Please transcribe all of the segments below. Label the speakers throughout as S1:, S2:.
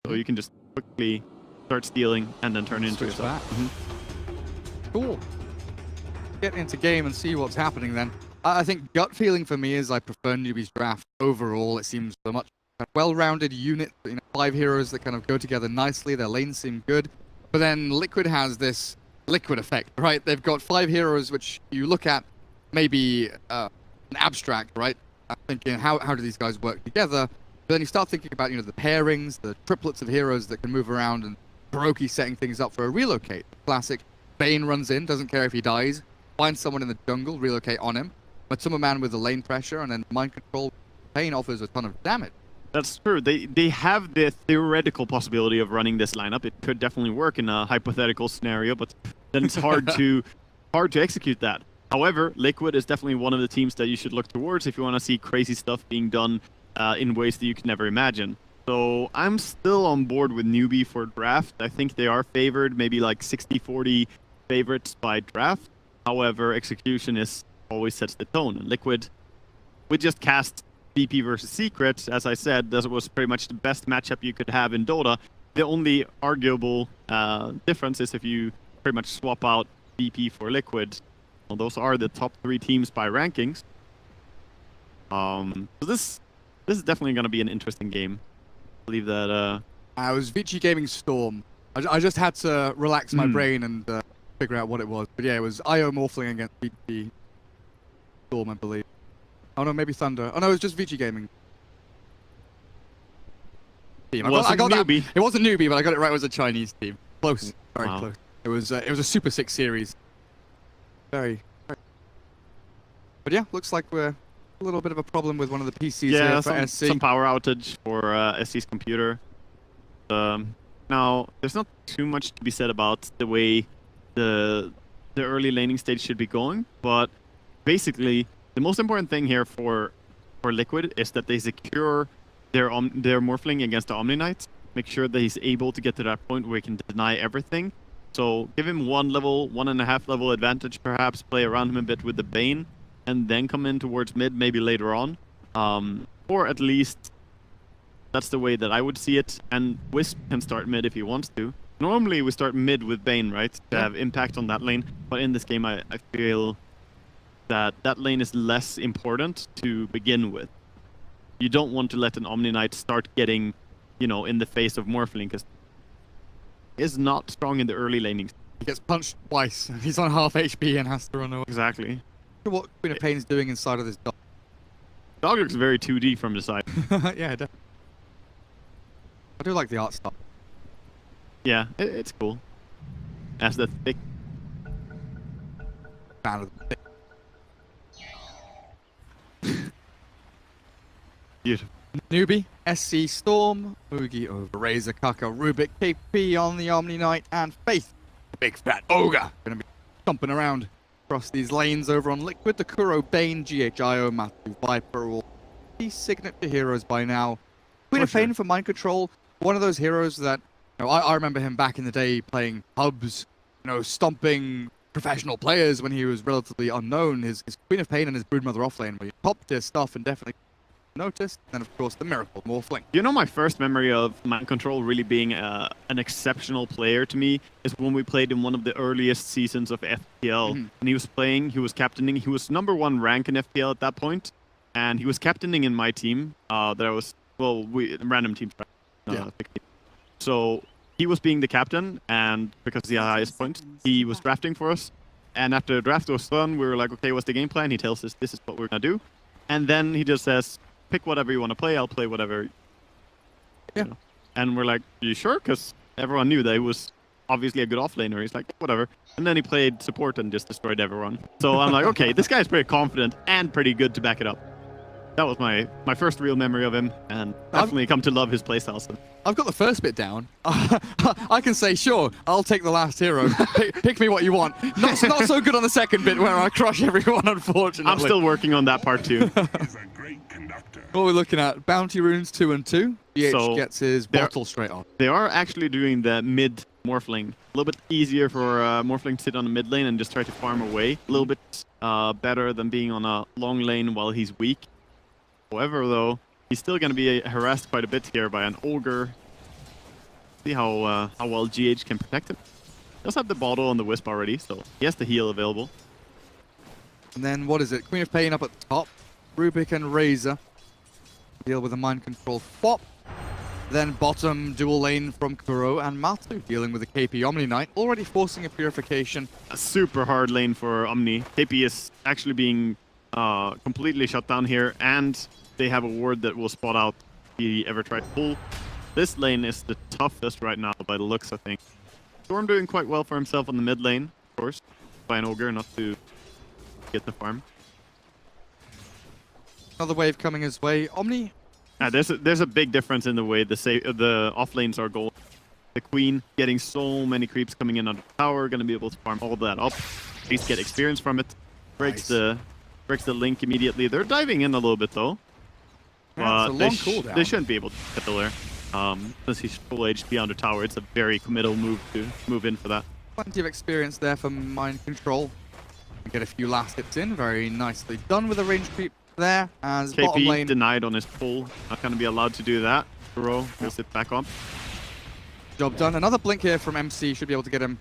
S1: So you can just quickly start stealing and then turn it into
S2: Switch
S1: yourself.
S2: back. Cool. Get into game and see what's happening then. I think gut feeling for me is I prefer Newbee's draft overall. It seems a much well-rounded unit. 5 heroes that kind of go together nicely. Their lanes seem good. But then Liquid has this Liquid effect, right? They've got 5 heroes which you look at maybe an abstract, right? Thinking how do these guys work together? But then you start thinking about the pairings, the triplets of heroes that can move around, and Hiroki setting things up for a relocate. Classic. Bane runs in, doesn't care if he dies, finds someone in the jungle, relocate on him. Matsuma Man with the lane pressure, and then mind control. Pain offers a ton of damage.
S1: That's true. They have the theoretical possibility of running this lineup. It could definitely work in a hypothetical scenario, but then it's hard to execute that. However, Liquid is definitely one of the teams that you should look towards if you want to see crazy stuff being done in ways that you can never imagine. So I'm still on board with Newbee for draft. I think they are favored, maybe like 60-40 favorites by draft. However, execution always sets the tone. And Liquid, we just cast VP versus Secret. As I said, that was pretty much the best matchup you could have in Dota. The only arguable difference is if you pretty much swap out VP for Liquid. Well, those are the top 3 teams by rankings. So this is definitely going to be an interesting game. I believe that...
S2: it was Vici Gaming Storm. I just had to relax my brain and figure out what it was. But yeah, it was IO Morphling against Vici Storm, I believe. Oh no, maybe Thunder. Oh no, it was just Vici Gaming. Team. I got
S1: Newbee.
S2: That. It wasn't Newbee, but I got it right. It was a Chinese team. Close. Very
S1: wow.
S2: close. It was a Super 6 series. Very. But yeah, looks like we're a little bit of a problem with one of the PCs here for SC.
S1: Some power outage for SC's computer. Now, there's not too much to be said about the way the early laning stage should be going, but basically, the most important thing here for Liquid is that they secure their Morphling against the Omni Knight. Make sure that he's able to get to that point where he can deny everything. So give him 1.5 level advantage, perhaps play around him a bit with the Bane, and then come in towards mid maybe later on. Or at least that's the way that I would see it. And Wisp can start mid if he wants to. Normally we start mid with Bane, right? To have impact on that lane. But in this game I feel that lane is less important to begin with. You don't want to let an Omni Knight start getting, in the face of Morphling, because is not strong in the early laning.
S2: He gets punched twice. He's on half HP and has to run away.
S1: Exactly.
S2: What Queen of Pain's doing inside of this dog.
S1: Dog looks very 2D from the side.
S2: Yeah, definitely. I do like the art style.
S1: Yeah, it's cool. As the thick.
S2: Fan of the
S1: Beautiful.
S2: Newbee, SC Storm, Oogie over Razor, Kaka, Rubik, KP on the Omni Knight, and Faith, the big fat ogre. Gonna be stomping around across these lanes over on Liquid. The Kuro, Bane, GHIO, Matthew, Viper, all these signature heroes by now. Queen of Pain for mind control, one of those heroes that, I remember him back in the day playing hubs, stomping professional players when he was relatively unknown. His Queen of Pain and his Broodmother offlane, where he popped his stuff and definitely noticed. And of course, the Miracle, Morphling.
S1: My first memory of Mind Control really being an exceptional player to me is when we played in one of the earliest seasons of FPL. And he was playing, he was captaining, he was #1 rank in FPL at that point, and he was captaining in my team. That I was, random teams. So he was being the captain, and because he had the highest point, he was drafting for us. And after the draft was done, we were like, okay, what's the game plan? He tells us this is what we're gonna do, and then he just says, pick whatever you want to play, I'll play whatever.
S2: Yeah.
S1: And we're like, you sure? Because everyone knew that he was obviously a good offlaner. He's like, whatever. And then he played support and just destroyed everyone. So I'm like, okay, this guy's pretty confident and pretty good to back it up. That was my first real memory of him, and definitely come to love his playstyle. So.
S2: I've got the first bit down. I can say, sure, I'll take the last hero. Pick me what you want. Not so good on the second bit where I crush everyone, unfortunately.
S1: I'm still working on that part too.
S2: What we're looking at, Bounty Runes 2 and 2. BH gets his bottle straight off.
S1: They are actually doing the mid Morphling. A little bit easier for Morphling to sit on the mid lane and just try to farm away. A little bit better than being on a long lane while he's weak. However, though, he's still going to be harassed quite a bit here by an Ogre. See how well GH can protect him. Does have the bottle and the wisp already, so he has the heal available.
S2: And then what is it? Queen of Pain up at the top. Rubik and Razor deal with a mind control swap. Then bottom dual lane from Kuro and Matu dealing with the KP Omni Knight, already forcing a purification.
S1: A super hard lane for Omni. KP is actually being completely shut down here, and they have a ward that will spot out if he ever tried to pull. This lane is the toughest right now by the looks, I think. Storm doing quite well for himself on the mid lane, of course, by an ogre, not to get the farm.
S2: Another wave coming his way. Omni.
S1: There's a big difference in the way the off lanes are going. The Queen getting so many creeps coming in on the tower, gonna be able to farm all that up, at least get experience from it. Breaks the link immediately. They're diving in a little bit though,
S2: Yeah,
S1: but they shouldn't be able to kill her. Since he's full HP on the tower, it's a very committal move to move in for that.
S2: Plenty of experience there for mind control. Get a few last hits in, very nicely done with a range creep there. As bottom
S1: KP
S2: lane
S1: denied on his pull, not going to be allowed to do that. Kuro will sit back on.
S2: job done. Another blink here from MC should be able to get him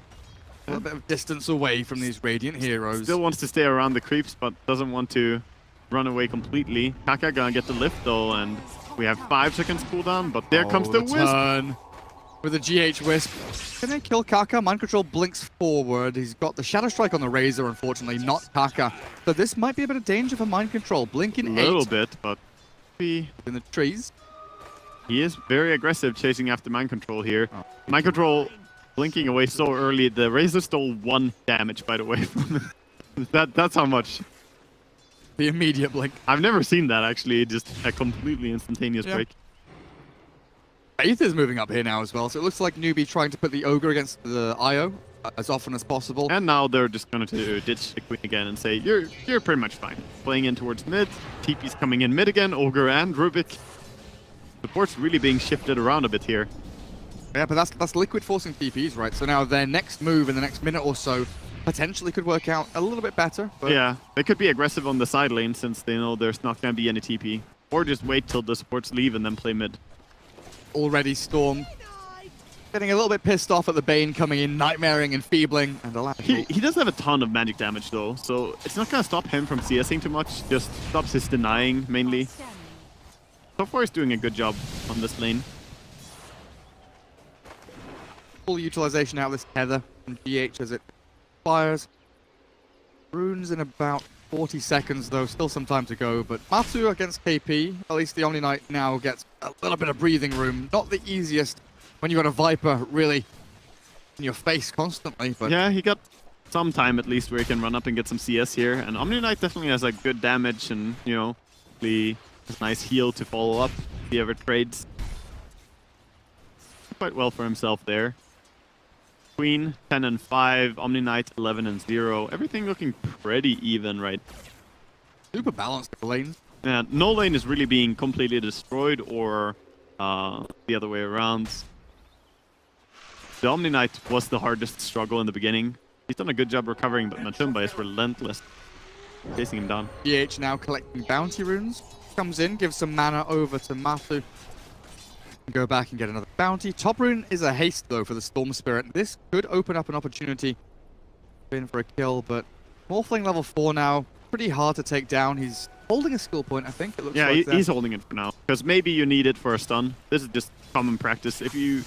S2: a little bit of distance away from these Radiant heroes.
S1: Still wants to stay around the creeps, but doesn't want to run away completely. Kaka gonna get the lift though, and we have 5 seconds cooldown, but there comes the wisp.
S2: Turn with a GH Wisp. Can they kill Kaka? Mind Control blinks forward. He's got the Shadow Strike on the Razor, unfortunately, not Kaka. So this might be a bit of danger for Mind Control. Blinking
S1: A little
S2: 8
S1: bit, but he
S2: in the trees.
S1: is very aggressive chasing after Mind Control here. Mind Control blinking away so early. The Razor stole 1 damage, by the way, from him. That's how much.
S2: The immediate blink.
S1: I've never seen that, actually. Just a completely instantaneous break.
S2: Faith is moving up here now as well, so it looks like Newbee trying to put the Ogre against the IO as often as possible.
S1: And now they're just going to ditch the Queen again and say, you're pretty much fine. Playing in towards mid, TP's coming in mid again, Ogre and Rubik. Support's really being shifted around a bit here.
S2: Yeah, but that's Liquid forcing TPs, right? So now their next move in the next minute or so potentially could work out a little bit better. But
S1: yeah, they could be aggressive on the side lane since they know there's not going to be any TP. Or just wait till the supports leave and then play mid.
S2: already Storm getting a little bit pissed off at the Bane coming in, nightmaring and feebling, and the
S1: He does have a ton of magic damage though, so it's not going to stop him from CSing too much, just stops his denying mainly. So far he's doing a good job on this lane.
S2: full utilization out of this tether from GH as it fires. Runes in about 40 seconds though, still some time to go, but Matu against KP, at least the Omni Knight now gets a little bit of breathing room. Not the easiest when you got a Viper really in your face constantly, but
S1: yeah, he got some time at least where he can run up and get some CS here, and Omni Knight definitely has like good damage and, you know, the nice heal to follow up if he ever trades. Quite well for himself there. Queen 10 and 5, Omni Knight 11 and 0. Everything looking pretty even, right?
S2: super balanced lanes.
S1: Yeah, no lane is really being completely destroyed or the other way around. The Omni Knight was the hardest struggle in the beginning. He's done a good job recovering, but Matumba is relentless, chasing him down.
S2: GH now collecting bounty runes. Comes in, gives some mana over to Matu. Go back and get another bounty. Top rune is a haste though for the Storm Spirit. This could open up an opportunity in for a kill, but Morphling level 4 now. Pretty hard to take down. He's holding a skill point, I think. It looks
S1: Yeah,
S2: like
S1: he's holding it for now, because maybe you need it for a stun. This is just common practice. If you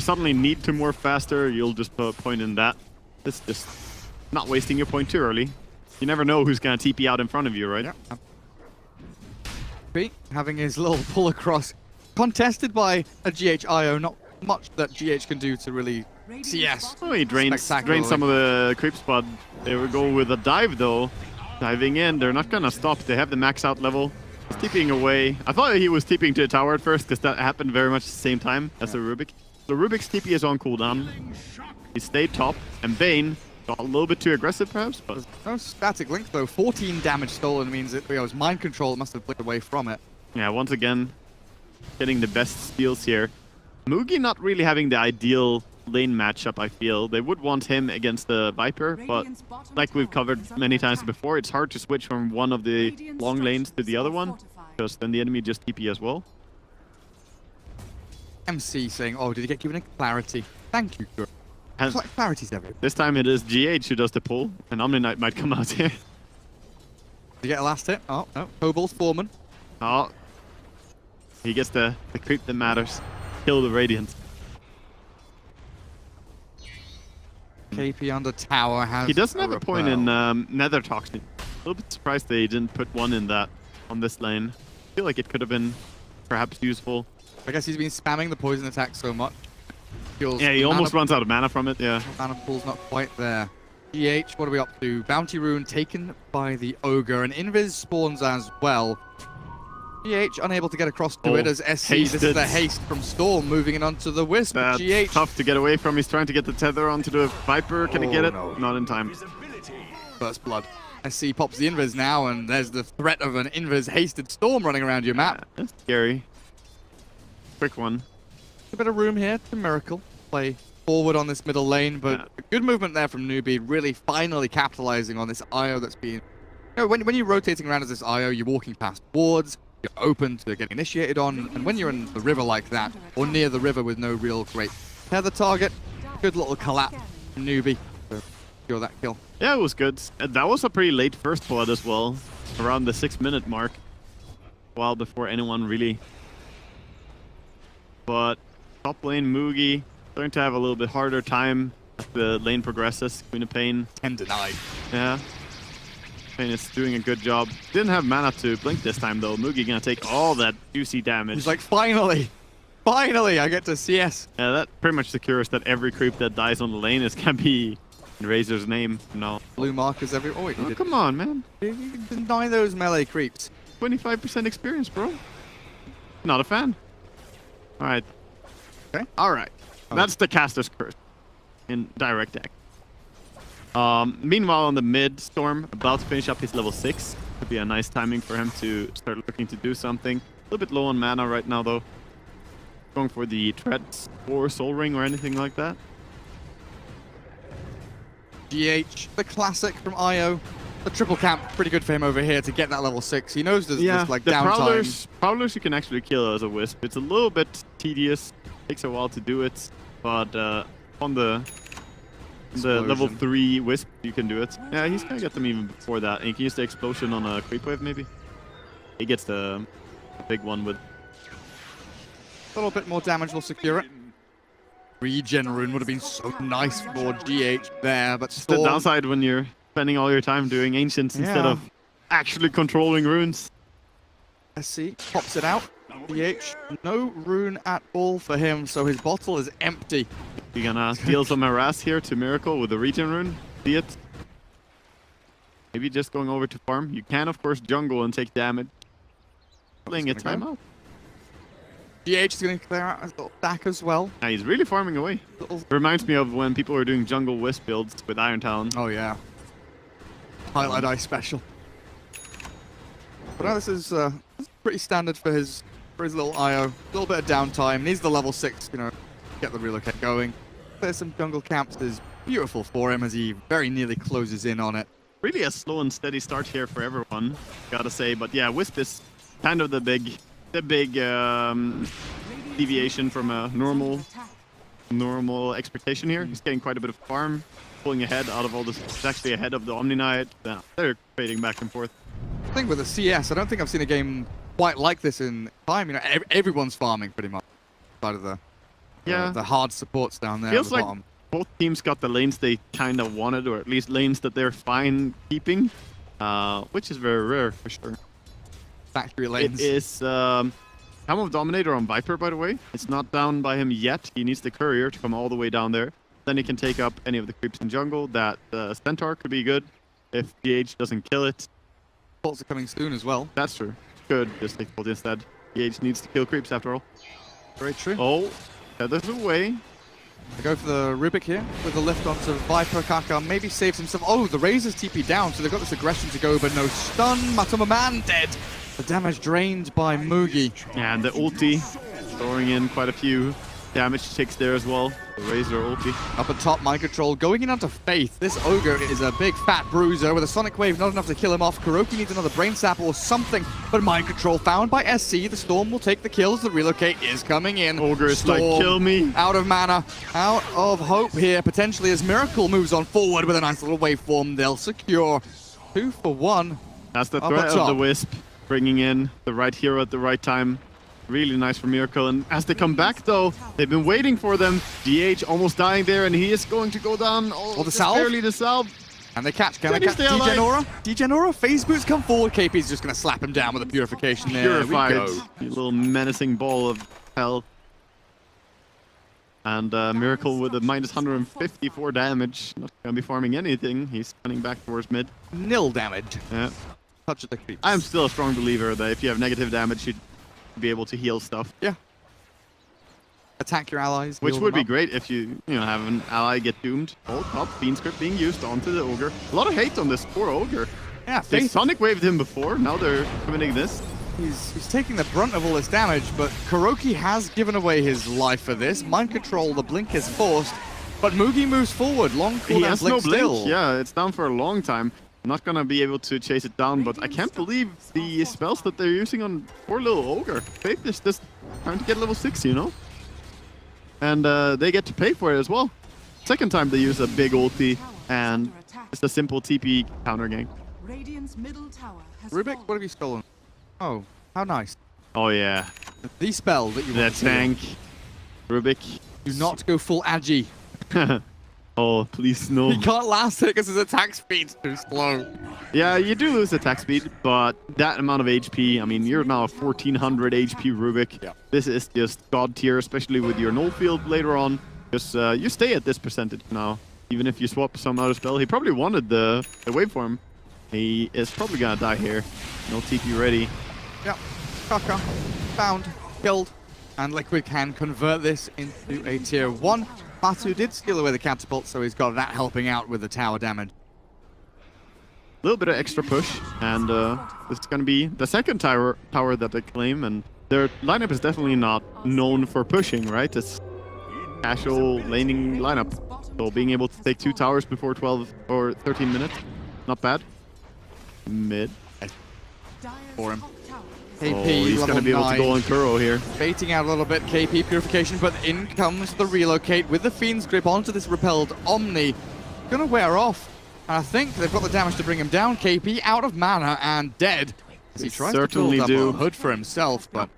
S1: suddenly need to morph faster, you'll just put a point in that. It's just not wasting your point too early. You never know who's gonna TP out in front of you, right?
S2: Yeah. Having his little pull across, contested by a GH-IO. Not much that GH can do to really CS.
S1: Oh, he drains some of the creeps, but they will go with a dive though. Diving in, they're not gonna stop. They have the max out level. He's TPing away. I thought he was TPing to a tower at first, because that happened very much at the same time as the Rubik. The Rubik's TP is on cooldown. He stayed top, and Bane got a little bit too aggressive perhaps, but
S2: no static link though. 14 damage stolen means it was mind control. It must have flicked away from it.
S1: yeah, once again, getting the best steals here. Mugi not really having the ideal lane matchup, I feel. They would want him against the Viper, but like we've covered many times before, it's hard to switch from one of the long lanes to the other one, because then the enemy just TP as well.
S2: MC saying, oh, did he get given a clarity? Thank you, Guru.
S1: And
S2: Clarity's everything.
S1: this time it is GH who does the pull, and Omni Knight might come out here.
S2: Did he get a last hit? Oh, no. Kobol's Foreman.
S1: Oh. He gets the creep that matters. Kill the Radiant.
S2: KP under tower has.
S1: He doesn't have a point in
S2: repel.
S1: Nether Toxin. A little bit surprised they didn't put one in that on this lane. I feel like it could have been perhaps useful.
S2: I guess he's been spamming the poison attack so much. Feels
S1: Yeah, he almost runs out of mana from it, yeah.
S2: mana pool's not quite there. GH, what are we up to? Bounty Rune taken by the Ogre, and Invis spawns as well. GH unable to get across to it as SC. This is the haste from Storm moving in onto the Wisp.
S1: That's
S2: GH.
S1: tough to get away from. He's trying to get the tether onto the Viper. Can he get it?
S2: No.
S1: Not in time.
S2: First blood. SC pops the Invis now, and there's the threat of an Invis hasted Storm running around your map.
S1: That's scary. Quick one.
S2: A bit of room here to Miracle. Play forward on this middle lane, but good movement there from Newbee, really finally capitalizing on this IO that's been... You know, when you're rotating around as this IO, you're walking past wards, you're open to getting initiated on, and when you're in the river like that, or near the river with no real great tether target, good little collapse from Newbee to secure that kill.
S1: Yeah, it was good. That was a pretty late first blood as well, around the 6-minute mark. A while before anyone really... But top lane Mugi starting to have a little bit harder time as the lane progresses. Queen of Pain.
S2: 10 denied.
S1: Yeah. Pain is doing a good job. Didn't have mana to blink this time though. Mugi gonna take all that juicy damage.
S2: He's like, finally! Finally, I get to CS.
S1: Yeah, that pretty much secures that every creep that dies on the lane is gonna be in Razor's name from now.
S2: Blue markers every... Oh, wait,
S1: Oh, come on, man.
S2: you can deny those melee creeps.
S1: 25% experience, bro. Not a fan. Alright.
S2: Okay.
S1: Alright. That's the caster's curse in direct deck. Meanwhile, on the mid, Storm about to finish up his level 6. Could be a nice timing for him to start looking to do something. A little bit low on mana right now, though. Going for the Treads or Soul Ring or anything like that.
S2: GH, the classic from IO. The triple camp, pretty good for him over here to get that level 6. He knows there's like
S1: the
S2: downtime.
S1: Prowlers you can actually kill as a Wisp. It's a little bit tedious. Takes a while to do it, but on the level 3 Wisp you can do it. Yeah, he's gonna get them even before that. And you can use the explosion on a creep wave maybe. He gets the big one with
S2: A little bit more damage will secure it. Regen rune would have been so nice for GH there, but
S1: the downside when you're spending all your time doing ancients instead of actually controlling runes.
S2: SC pops it out. GH, no rune at all for him, so his bottle is empty.
S1: You're gonna deal some harass here to Miracle with the regen rune. See it? Maybe just going over to farm. You can, of course, jungle and take damage. Playing a timeout.
S2: GH is going to clear out his little stack as well.
S1: Yeah, he's really farming away. Reminds me of when people were doing jungle wisp builds with Iron Talon.
S2: Oh, yeah. Highlight Eye special. But now this is pretty standard for his little IO. A little bit of downtime. Needs the level 6, you know, get the relocate going. There's some jungle camps. Is beautiful for him as he very nearly closes in on it.
S1: Really a slow and steady start here for everyone, gotta say. But yeah, Wisp is kind of the big deviation from a normal expectation here. He's getting quite a bit of farm, pulling ahead out of all this. He's actually ahead of the Omni Knight. Yeah, they're trading back and forth.
S2: I think with the CS, I don't think I've seen a game quite like this in time. You know, everyone's farming pretty much. Side of the hard supports down there.
S1: Feels
S2: at the
S1: like
S2: bottom.
S1: Both teams got the lanes they kind of wanted, or at least lanes that they're fine keeping, which is very rare for sure.
S2: Factory lanes.
S1: It is Helm of Dominator on Viper, by the way. It's not down by him yet. He needs the Courier to come all the way down there. Then he can take up any of the creeps in jungle. That Centaur could be good if GH doesn't kill it.
S2: Bolts are coming soon as well.
S1: That's true. Good, just take Bolt instead. GH needs to kill creeps after all.
S2: Very true.
S1: Oh, Tether's away.
S2: They go for the Rubik here with the lift onto Viper. Kaka maybe saves himself. Oh, the Razor's TP down, so they've got this aggression to go, but no stun. Matoma Man dead. The damage drained by Mugi.
S1: And the ulti throwing in quite a few damage ticks there as well. The Razor ulti.
S2: Up at top, Mind Control going in onto Faith. This Ogre is a big fat bruiser with a Sonic Wave not enough to kill him off. Kuroki needs another Brain Sap or something, but Mind Control found by SC. The Storm will take the kills. The relocate is coming in.
S1: Ogre is
S2: Storm,
S1: like, kill me.
S2: Out of mana, out of hope here, potentially as Miracle moves on forward with a nice little waveform. They'll secure 2 for 1.
S1: That's the
S2: Up
S1: threat
S2: at
S1: of the
S2: top.
S1: Wisp, bringing in the right hero at the right time. Really nice for Miracle. And as they come back, though, they've been waiting for them. DH almost dying there, and he is going to go down. Oh,
S2: the salve?
S1: barely the salve.
S2: And they catch, can they
S1: Can he
S2: catch
S1: stay alive?
S2: Degenora? Degenora, phase boots come forward. KP's just going to slap him down with a purification there.
S1: Purified.
S2: We go.
S1: You little menacing ball of hell. And Miracle with a minus 154 damage. Not going to be farming anything. He's running back towards mid.
S2: Nil damage.
S1: Yeah.
S2: Touch of the creeps.
S1: I'm still a strong believer that if you have negative damage, you'd be able to heal stuff.
S2: Yeah. Attack your allies.
S1: Which
S2: heal
S1: would
S2: them
S1: be
S2: up.
S1: great if you have an ally get doomed. Oh, top Fiend Script being used onto the Ogre. A lot of hate on this poor Ogre.
S2: Yeah,
S1: They
S2: Faith,
S1: Sonic waved him before, now they're committing this.
S2: he's taking the brunt of all this damage, but Kuroki has given away his life for this. Mind Control, the blink is forced, but Mugi moves forward. Long
S1: He
S2: cooldown
S1: has
S2: blink
S1: no blink.
S2: still.
S1: Yeah, it's down for a long time. Not gonna be able to chase it down, but I can't believe the spells that they're using on poor little Ogre. Faith is just trying to get level 6, you know? And they get to pay for it as well. Second time they use a big ulti, and it's a simple TP counter gank.
S3: Radiant's middle tower has
S2: Rubik,
S3: fallen.
S2: what have you stolen? Oh, how nice.
S1: Oh yeah,
S2: The spell that you
S1: that
S2: want to do.
S1: tank. Rubik.
S2: Do not go full Agi.
S1: Oh, please no.
S2: He can't last it because his attack speed's too slow.
S1: Yeah, you do lose attack speed, but that amount of HP, I mean, you're now a 1400 HP Rubik.
S2: Yeah.
S1: This is just god tier, especially with your null field later on. Because you stay at this percentage now, even if you swap some other spell. He probably wanted the waveform. He is probably gonna die here. No TP ready.
S2: Yeah. Kaka. Found. Killed. And Liquid can convert this into a tier 1. Batu did steal away the catapult, so he's got that helping out with the tower damage.
S1: A little bit of extra push, and this is gonna be the second tower that they claim, and their lineup is definitely not known for pushing, right? It's casual laning lineup. So being able to take 2 towers before 12 or 13 minutes, not bad. Mid.
S2: For him.
S1: Oh,
S2: KP,
S1: he's
S2: level
S1: gonna be able to
S2: 9.
S1: go on Kuro here.
S2: Baiting out a little bit, KP purification, but in comes the relocate with the Fiend's grip onto this repelled Omni. Gonna wear off. And I think they've got the damage to bring him down. KP out of mana and dead. As he
S1: They
S2: tries
S1: certainly
S2: to build
S1: do.
S2: up a hood for himself, but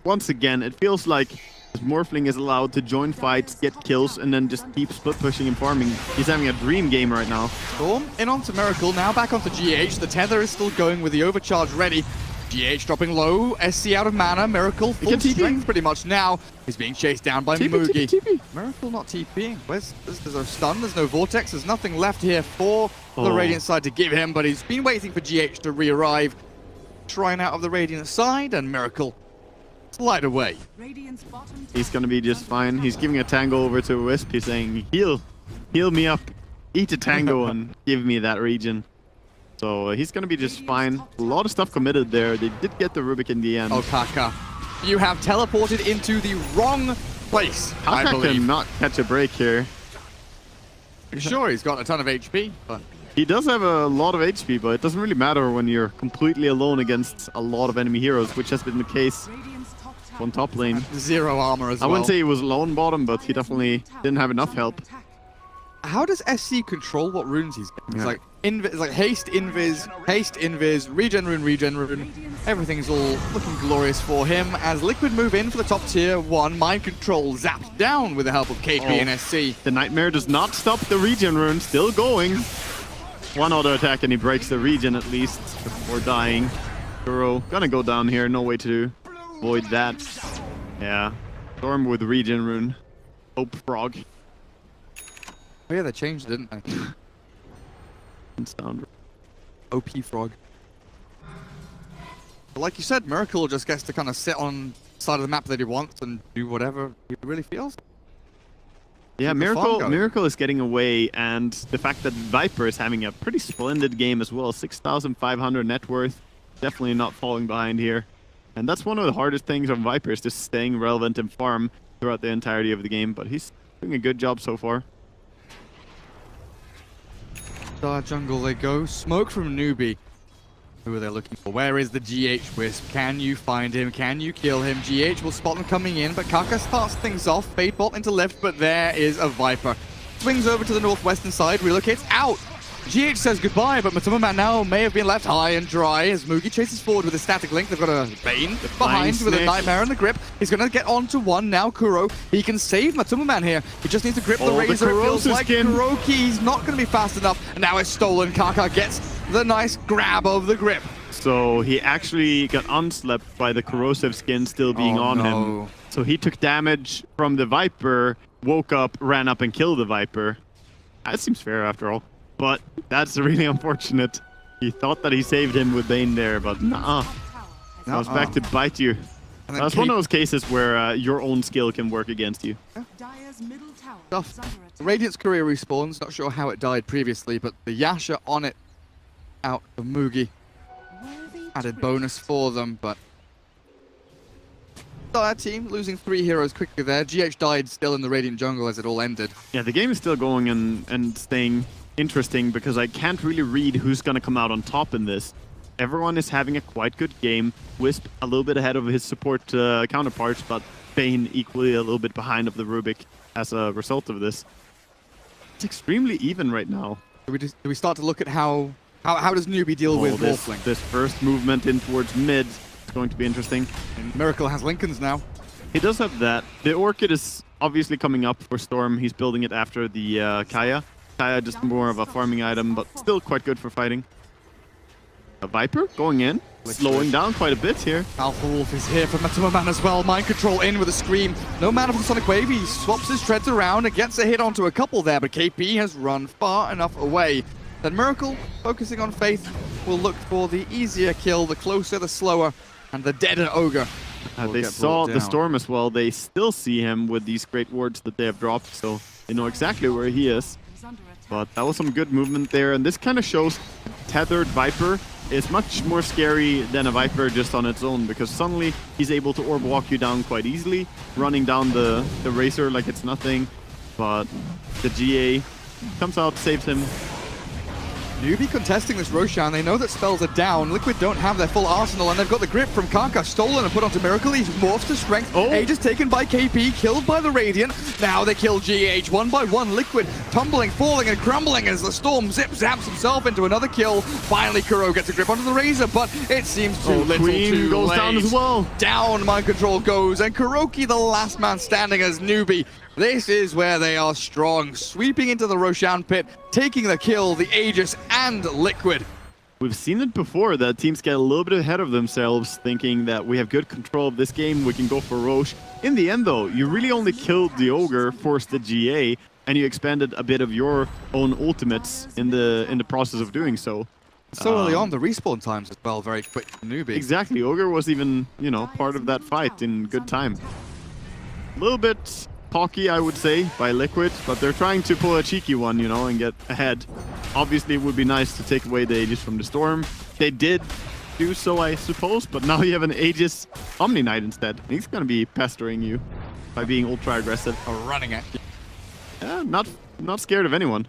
S1: Once again, it feels like this Morphling is allowed to join fights, get kills, and then just keep split pushing and farming. He's having a dream game right now.
S2: Storm in onto Miracle, now back onto GH. The tether is still going with the overcharge ready. GH dropping low, SC out of mana, Miracle full
S1: can TP.
S2: strength pretty much now. He's being chased down by
S1: TP,
S2: Mugi.
S1: TP.
S2: Miracle not TPing. There's a stun, there's no vortex, there's nothing left here for the
S1: Oh.
S2: Radiant side to give him, but he's been waiting for GH to re-arrive. Trying out of the Radiant side, and Miracle slide away.
S3: Radiant's bottom
S1: He's gonna be just fine. He's giving a tango over to Wisp. He's saying, heal me up. Eat a tango and give me that region. So he's gonna be just fine. A lot of stuff committed there. They did get the Rubik in the end.
S2: Oh, Kaka, you have teleported into the wrong place, I
S1: Kaka
S2: believe.
S1: cannot catch a break here.
S2: Sure, he's got a ton of HP, but
S1: He does have a lot of HP, but it doesn't really matter when you're completely alone against a lot of enemy heroes, which has been the case
S3: Radiant's top tower
S1: on top lane.
S2: zero armor as
S1: I
S2: well.
S1: wouldn't say he was lone bottom, but he definitely didn't have enough help.
S2: How does SC control what runes he's getting? It's
S1: Yeah.
S2: like it's like haste, invis, regen rune. Everything's all looking glorious for him as Liquid move in for the top tier 1. Mind Control zapped down with the help of KP
S1: Oh.
S2: and SC.
S1: The Nightmare does not stop the regen rune, still going. One auto attack and he breaks the regen at least before dying. Kuro gonna go down here, no way to avoid that. Yeah, Storm with regen rune. Hope Frog.
S2: Oh yeah, they changed, didn't they?
S1: Sound.
S2: OP Frog. But like you said, Miracle just gets to kind of sit on the side of the map that he wants and do whatever he really feels.
S1: Yeah,
S2: Keep the farm going.
S1: Miracle is getting away, and the fact that Viper is having a pretty splendid game as well. 6,500 net worth. Definitely not falling behind here. And that's one of the hardest things on Viper is just staying relevant in farm. throughout the entirety of the game, but he's doing a good job so far.
S2: Dark jungle they go. Smoke from Newbee. Who are they looking for? Where is the GH Wisp? Can you find him? Can you kill him? GH will spot them coming in, but Kaka starts things off. Fade bot into left, but there is a Viper. Swings over to the northwestern side, relocates out. GH says goodbye, but Matuma Man now may have been left high and dry as Mugi chases forward with a static link. They've got a Bane behind with a Nightmare in the grip. He's going to get onto one now. Kuro, he can save Matuma Man here. He just needs to grip the Razor. It feels like Kuroki's not going to be fast enough. And now it's stolen. Kaka gets the nice grab of the grip.
S1: So he actually got unslept by the corrosive skin still being on him. So he took damage from the Viper, woke up, ran up and killed the Viper. That seems fair after all. But that's really unfortunate. He thought that he saved him with Bane there, but nah. Now it's back to bite you. That's one of those cases where your own skill can work against you.
S3: Dire's middle tower is under attack.
S2: Radiant's career respawns. Not sure how it died previously, but the Yasha on it out of Mugi. Added bonus for them, but Dire team losing 3 heroes quickly there. GH died still in the Radiant jungle as it all ended.
S1: Yeah, the game is still going and staying interesting because I can't really read who's going to come out on top in this. Everyone is having a quite good game. Wisp a little bit ahead of his support counterparts, but Bane equally a little bit behind of the Rubik as a result of this. It's extremely even right now.
S2: Do we start to look at how does Newbee deal with Morphling?
S1: This first movement in towards mid is going to be interesting.
S2: And Miracle has Lincolns now.
S1: He does have that. The Orchid is obviously coming up for Storm. He's building it after the Kaya. Kaya just more of a farming item, but still quite good for fighting. A Viper going in, slowing down quite a bit here.
S2: Alpha Wolf is here for Matuma Man as well. Mind Control in with a scream. No mana for the Sonic Wave. He swaps his treads around and gets a hit onto a couple there, but KP has run far enough away. Then Miracle, focusing on Faith, will look for the easier kill, the closer, the slower, and the deader Ogre.
S1: They saw the Storm as well. They still see him with these great wards that they have dropped, so they know exactly where he is. But that was some good movement there, and this kind of shows tethered Viper is much more scary than a Viper just on its own, because suddenly he's able to orb walk you down quite easily, running down the Razor like it's nothing. But the GA comes out, saves him.
S2: Newbee contesting this Roshan. They know that spells are down. Liquid don't have their full arsenal, and they've got the grip from Kaka stolen and put onto Miracle. He's morphed to strength. Age is taken by KP, killed by the Radiant. Now they kill GH one by one. Liquid tumbling, falling, and crumbling as the Storm zip-zaps himself into another kill. Finally, Kuro gets a grip onto the Razor, but it seems too little
S1: Queen goes
S2: late.
S1: down as well.
S2: Down Mind Control goes, and Kuroki, the last man standing as Newbee. This is where they are strong, sweeping into the Roshan pit, taking the kill, the Aegis, and Liquid.
S1: We've seen it before, that teams get a little bit ahead of themselves, thinking that we have good control of this game, we can go for Roche. In the end, though, you really only killed the Ogre, forced the GA, and you expanded a bit of your own ultimates in the process of doing so.
S2: So early on, the respawn times as well, very quick for Newbee.
S1: Exactly, Ogre was even, you know, part of that fight in good time. A little bit cocky, I would say, by Liquid, but they're trying to pull a cheeky one, you know, and get ahead. Obviously, it would be nice to take away the Aegis from the Storm. They did do so, I suppose, but now you have an Aegis Omni Knight instead. He's going to be pestering you by being ultra aggressive.
S2: Or running at you.
S1: Yeah, not scared of anyone.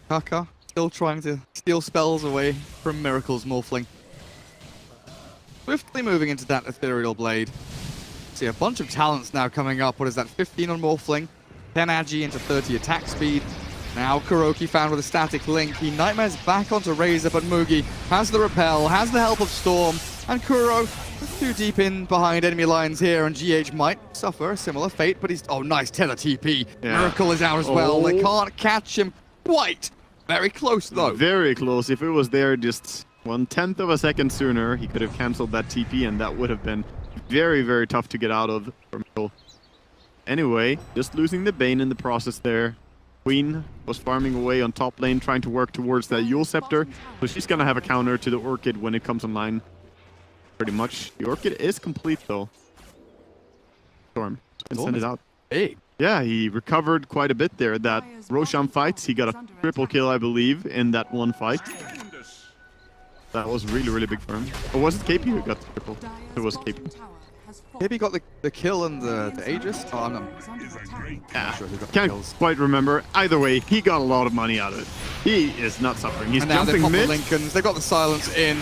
S2: Kaka still trying to steal spells away from Miracle's Morphling. Swiftly moving into that Ethereal Blade. See a bunch of talents now coming up. What is that? 15 on Morphling, 10 Agi into 30 attack speed. Now Kuroki found with a static link. He nightmares back onto Razor, but Mugi has the repel, has the help of Storm, and Kuro too deep in behind enemy lines here, and GH might suffer a similar fate, but he's... Oh, nice tether TP. Yeah. Miracle is out as well. They can't catch him quite. Very close, though. Very
S1: close. If it was there just 1/10 of a second sooner, he could have cancelled that TP, and that would have been very, very tough to get out of for Miracle. Anyway, just losing the Bane in the process there. Queen was farming away on top lane, trying to work towards that Yule Scepter, so she's going to have a counter to the Orchid when it comes online. Pretty much. The Orchid is complete, though. Storm. And send it out.
S2: Hey.
S1: Yeah, he recovered quite a bit there. That Roshan fight, he got a triple kill, I believe, in that one fight. That was really, really big for him. Or was it KP who got the triple? It was KP.
S2: maybe got the kill and the Aegis. Oh, I'm not
S1: Yeah,
S2: sure who got the
S1: can't
S2: kills.
S1: quite remember. Either way, he got a lot of money out of it. He is not suffering. He's
S2: And now they've
S1: jumping
S2: popped the
S1: mid.
S2: Lincolns. They've got the silence in.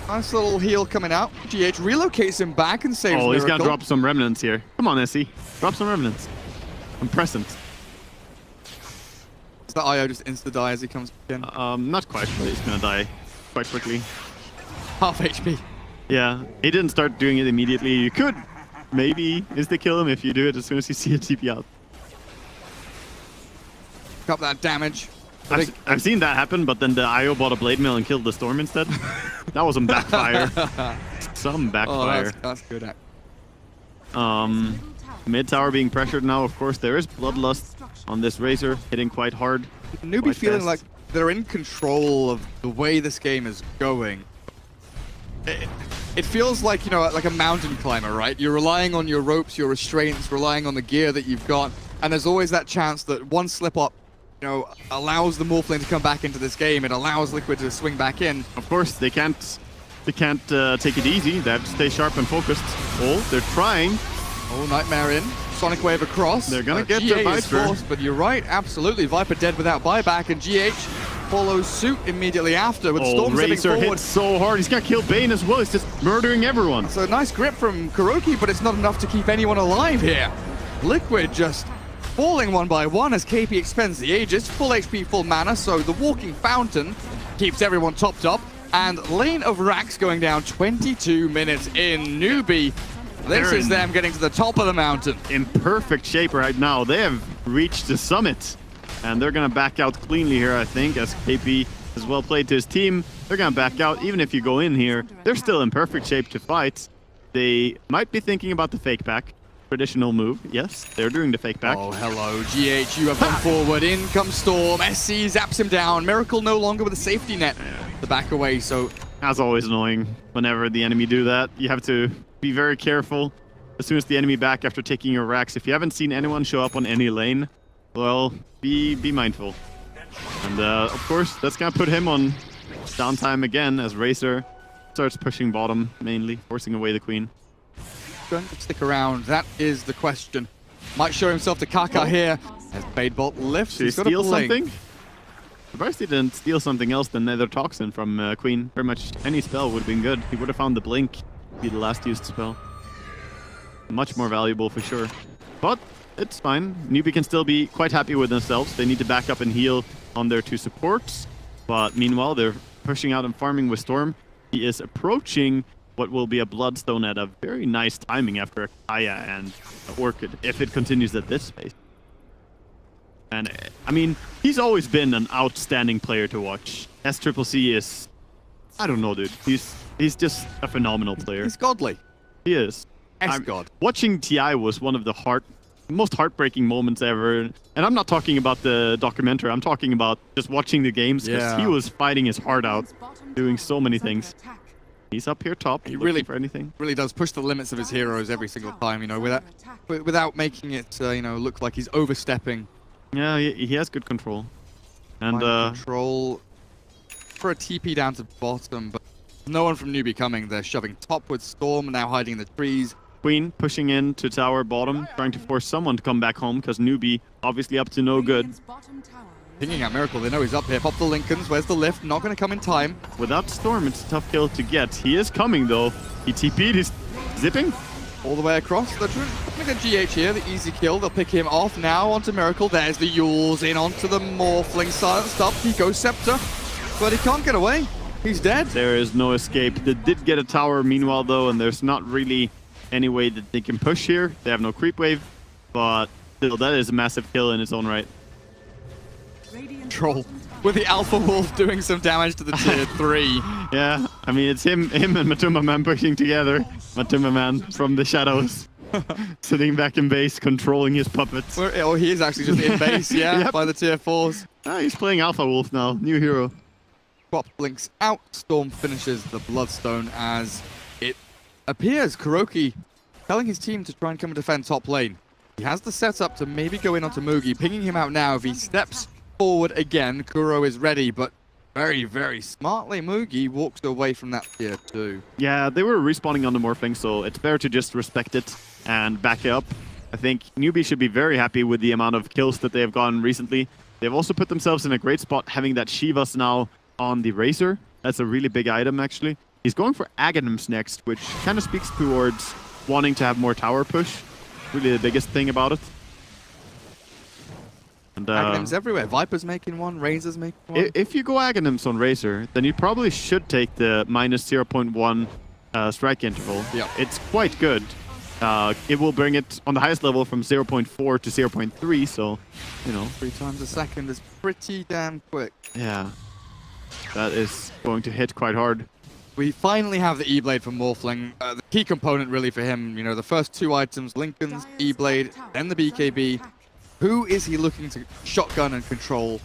S2: Nice little heal coming out. GH relocates him back and saves
S1: Oh, he's
S2: Miracle.
S1: gonna drop some remnants here. Come on, SE. Drop some remnants. I'm present.
S2: Does that IO just insta-die as he comes in?
S1: Not quite, but he's gonna die quite quickly.
S2: Half HP.
S1: Yeah, he didn't start doing it immediately. You could maybe insta-kill him if you do it as soon as you see a TP out.
S2: Got that damage. I think
S1: I've seen that happen, but then the IO bought a blade mill and killed the storm instead. That was some backfire. Some
S2: oh,
S1: backfire.
S2: that's good.
S1: Mid tower being pressured now. Of course, there is bloodlust on this Razor, hitting quite hard.
S2: Newbee
S1: quite
S2: feeling
S1: fast.
S2: like they're in control of the way this game is going. It feels like, you know, like a mountain climber, right? You're relying on your ropes, your restraints, relying on the gear that you've got, and there's always that chance that one slip up, you know, allows the Morphling to come back into this game. It allows Liquid to swing back in.
S1: Of course, they can't take it easy. They have to stay sharp and focused. Oh, they're trying.
S2: Oh, Nightmare in. Sonic Wave across.
S1: They're gonna get
S2: GA
S1: the
S2: is
S1: Viper.
S2: forced, but you're right, absolutely. Viper dead without buyback, and GH follows suit immediately after with
S1: Oh,
S2: Storm zipping
S1: Razor
S2: forward.
S1: hits so hard. He's gonna kill Bane as well. He's just murdering everyone.
S2: So nice grip from Kuroki, but it's not enough to keep anyone alive here. Liquid just falling one by one as KP expends the Aegis. Full HP, full mana, so the Walking Fountain keeps everyone topped up. And Lane of Rax going down 22 minutes in. Newbee, this is them getting to the top of the mountain.
S1: In perfect shape right now. They have reached the summit. And they're gonna back out cleanly here, I think, as KP has well played to his team. They're gonna back out. Even if you go in here, they're still in perfect shape to fight. They might be thinking about the fake back. Traditional move. Yes, they're doing the fake back.
S2: Oh, hello, GH, you have gone forward. In comes Storm. SC zaps him down. Miracle no longer with a safety net to back away, so
S1: As always, annoying whenever the enemy do that. You have to be very careful as soon as the enemy back after taking your racks. If you haven't seen anyone show up on any lane, well, be mindful. And of course, that's gonna put him on downtime again as Razor starts pushing bottom mainly, forcing away the queen.
S2: going to stick around? That is the question. Might show himself to Kaka here as Badebolt lifts.
S1: Should he
S2: He's got a
S1: steal
S2: blink.
S1: something? Surprised he didn't steal something else than Nether Toxin from Queen. Pretty much any spell would have been good. He would have found the blink, be the last used spell. Much more valuable for sure. But it's fine. Newbee can still be quite happy with themselves. They need to back up and heal on their two supports. But meanwhile, they're pushing out and farming with Storm. He is approaching what will be a Bloodstone at a very nice timing after a Kaya and a Orchid, if it continues at this pace. And, I mean, he's always been an outstanding player to watch. SCCC is... I don't know, dude. He's just a phenomenal player.
S2: He's godly.
S1: He is.
S2: S-God.
S1: Watching TI was one of the most heartbreaking moments ever. And I'm not talking about the documentary. I'm talking about just watching the games because
S2: Yeah.
S1: he was fighting his heart out, doing so many things. He's up here top.
S2: He
S1: looking
S2: really-
S1: for anything.
S2: Really does push the limits of his heroes every single time, you know, without making it, you know, look like he's overstepping.
S1: Yeah, he has good control. And
S2: Mind control for a TP down to bottom, but no one from Newbee coming. They're shoving top with Storm, now hiding in the trees.
S1: Queen pushing in to tower bottom, trying to force someone to come back home because Newbee obviously up to no good.
S2: Pinging out Miracle, they know he's up here. Pop the Lincolns, where's the lift? Not going to come in time.
S1: Without Storm, it's a tough kill to get. He is coming though. He TP'd, he's zipping.
S2: All the way across. They're trying to get GH here, the easy kill. They'll pick him off now onto Miracle. There's the Yules in onto the Morphling. Silenced up, Pico Scepter. But he can't get away. He's dead.
S1: There is no escape. They did get a tower meanwhile though, and there's not really any way that they can push here. They have no creep wave, but still, that is a massive kill in its own right.
S2: Troll. With the Alpha Wolf doing some damage to the tier 3.
S1: Yeah, I mean, it's him and Matuma Man pushing together. Matuma Man from the shadows, sitting back in base, controlling his puppets.
S2: Oh, he is actually just in base, yeah,
S1: Yep.
S2: by the tier 4s.
S1: Ah, he's playing Alpha Wolf now, new hero.
S2: Swap blinks out. Storm finishes the Bloodstone as it appears Kuroki telling his team to try and come and defend top lane. He has the setup to maybe go in onto Mugi, pinging him out now. If he steps forward again, Kuro is ready, but Very, very smartly, Mugi walks away from that tier 2.
S1: Yeah, they were respawning on the Morphling, so it's better to just respect it and back it up. I think Newbee should be very happy with the amount of kills that they have gotten recently. They've also put themselves in a great spot having that Shivas now on the Razor. That's a really big item, actually. He's going for Aghanims next, which kind of speaks towards wanting to have more tower push. Really the biggest thing about it. And,
S2: Aghanims everywhere. Viper's making one, Razor's making one.
S1: If you go Aghanims on Razor, then you probably should take the minus 0.1 strike interval.
S2: Yep.
S1: It's quite good. It will bring it on the highest level from 0.4 to 0.3, so, you know.
S2: 3 times a second is pretty damn quick.
S1: Yeah. That is going to hit quite hard.
S2: We finally have the E-Blade from Morphling. The key component really for him, you know, the first 2 items, Lincoln's E-Blade, then the BKB. Who is he looking to shotgun and control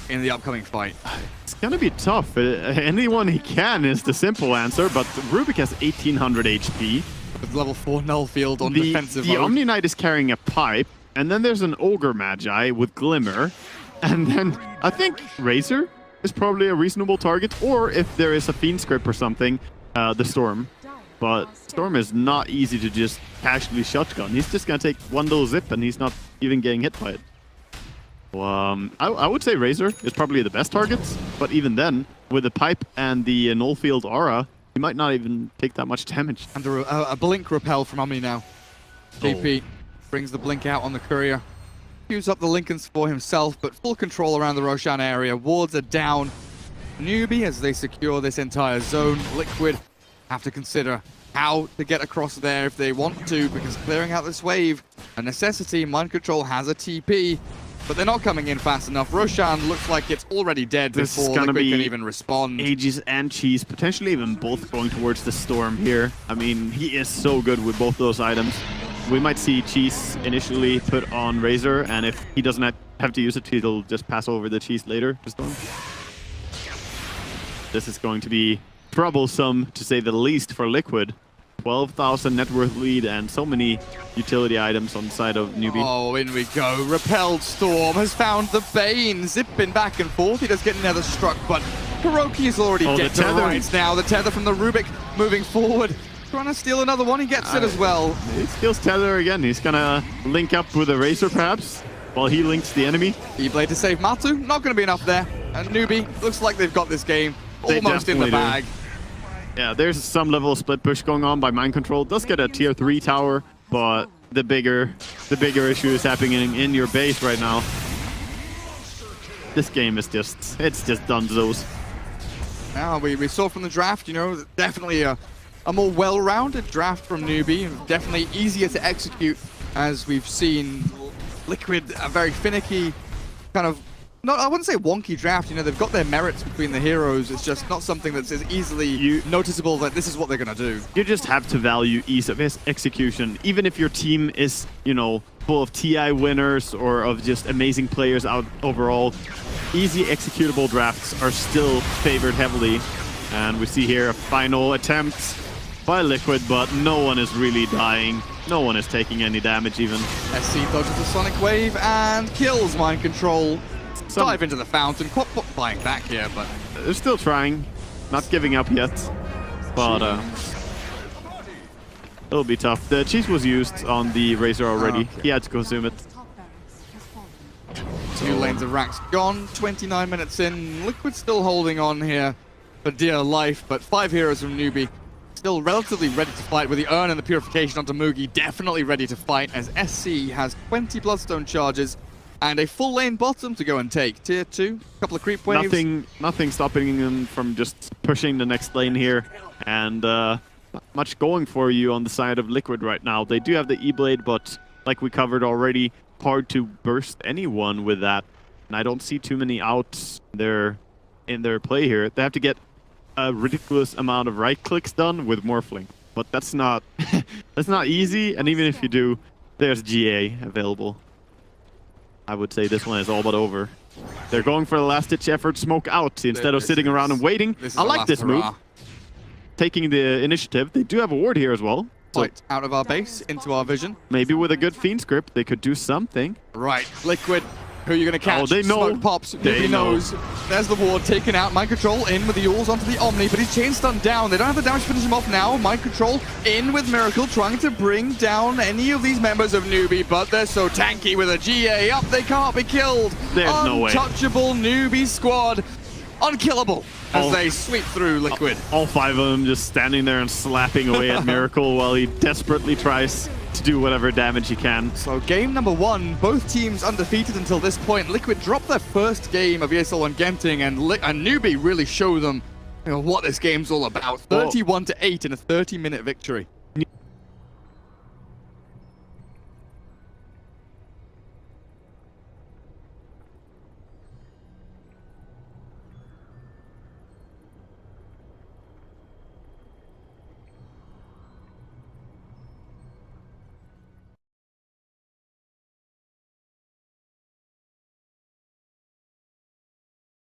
S2: in the upcoming fight?
S1: It's going to be tough. Anyone he can is the simple answer, but Rubik has 1800 HP.
S2: With level 4 null field on defensive
S1: The
S2: mode.
S1: Omni Knight is carrying a pipe, and then there's an Ogre Magi with Glimmer, and then I think Razor is probably a reasonable target, or if there is a Fiend Script or something, the Storm. But Storm is not easy to just casually shotgun. He's just going to take one little zip, and he's not even getting hit by it. Well, I would say Razor is probably the best target, but even then, with the pipe and the null field aura, he might not even take that much damage.
S2: And a blink repel from Omni now. GP brings the blink out on the courier. Queues up the Lincolns for himself, but full control around the Roshan area. Wards are down. Newbee, as they secure this entire zone. Liquid have to consider how to get across there if they want to, because clearing out this wave, a necessity. Mind Control has a TP, but they're not coming in fast enough. Roshan looks like it's already dead
S1: This is
S2: before
S1: gonna
S2: Liquid
S1: be
S2: can even respond.
S1: Aegis and Cheese, potentially even both going towards the Storm here. I mean, he is so good with both those items. We might see Cheese initially put on Razor, and if he doesn't have to use it, he'll just pass over the Cheese later to Storm. This is going to be troublesome, to say the least, for Liquid. 12,000 net worth lead and so many utility items on the side of Newbee.
S2: Oh, in we go. Repelled Storm has found the Bane. Zipping back and forth. He does get another struck, but Hiroki is already dead to rights now. The tether from the Rubik moving forward. Trying to steal another one. He gets it as well.
S1: He steals tether again. He's gonna link up with a Razor perhaps, while he links the enemy.
S2: E-Blade to save Matu. Not going to be enough there. And Newbee looks like they've got this game almost in the
S1: definitely
S2: bag.
S1: Yeah, there's some level of split push going on by Mind Control. Does get a tier 3 tower, but the bigger issue is happening in your base right now. This game is it's just dunzos.
S2: Now, we saw from the draft, you know, definitely a more well-rounded draft from Newbee. Definitely easier to execute, as we've seen Liquid, a very finicky, kind of, I wouldn't say wonky draft. You know, they've got their merits between the heroes. It's just not something that's as easily noticeable that this is what they're going to do.
S1: You just have to value ease of execution. Even if your team is, you know, full of TI winners or of just amazing players out overall, easy executable drafts are still favored heavily. And we see here a final attempt by Liquid, but no one is really dying. No one is taking any damage even.
S2: SC dodges the Sonic Wave and kills Mind Control. Dive into the fountain. Quap flying back here, but
S1: they're still trying, not giving up yet. But it'll be tough. The cheese was used on the Razor already.
S2: Okay.
S1: He had to consume it.
S2: Two lanes of racks gone. 29 minutes in. Liquid still holding on here for dear life, but 5 heroes from Newbee still relatively ready to fight, with the Urn and the Purification onto Mugi definitely ready to fight, as SC has 20 Bloodstone charges and a full lane bottom to go and take. Tier 2, a couple of creep waves.
S1: Nothing stopping them from just pushing the next lane here. And not much going for you on the side of Liquid right now. They do have the E-Blade, but like we covered already, hard to burst anyone with that. And I don't see too many outs there in their play here. They have to get a ridiculous amount of right clicks done with Morphling. But that's not that's not easy, and even if you do, there's GA available. I would say this one is all but over. They're going for the last-ditch effort, smoke out, instead of sitting around and waiting. I like this move. Taking the initiative. They do have a ward here as well. So
S2: Right out of our base, into our vision.
S1: maybe with a good Fiend script, they could do something.
S2: Right, Liquid Who are you going to catch?
S1: Oh, they know.
S2: Smoke pops.
S1: They
S2: Newbee
S1: know.
S2: knows. There's the ward taken out. Mind Control in with the Yules onto the Omni, but he's chain stunned down. They don't have the damage to finish him off now. Mind Control in with Miracle, trying to bring down any of these members of Newbee, but they're so tanky with a GA up, they can't be killed.
S1: There's no way.
S2: Untouchable Newbee squad. Unkillable as they sweep through Liquid.
S1: All 5 of them just standing there and slapping away at Miracle while he desperately tries to do whatever damage he can.
S2: So game number 1, both teams undefeated until this point. Liquid dropped their first game of ESL on Genting, and Newbee really show them what this game's all about. 31-8 in a 30-minute victory.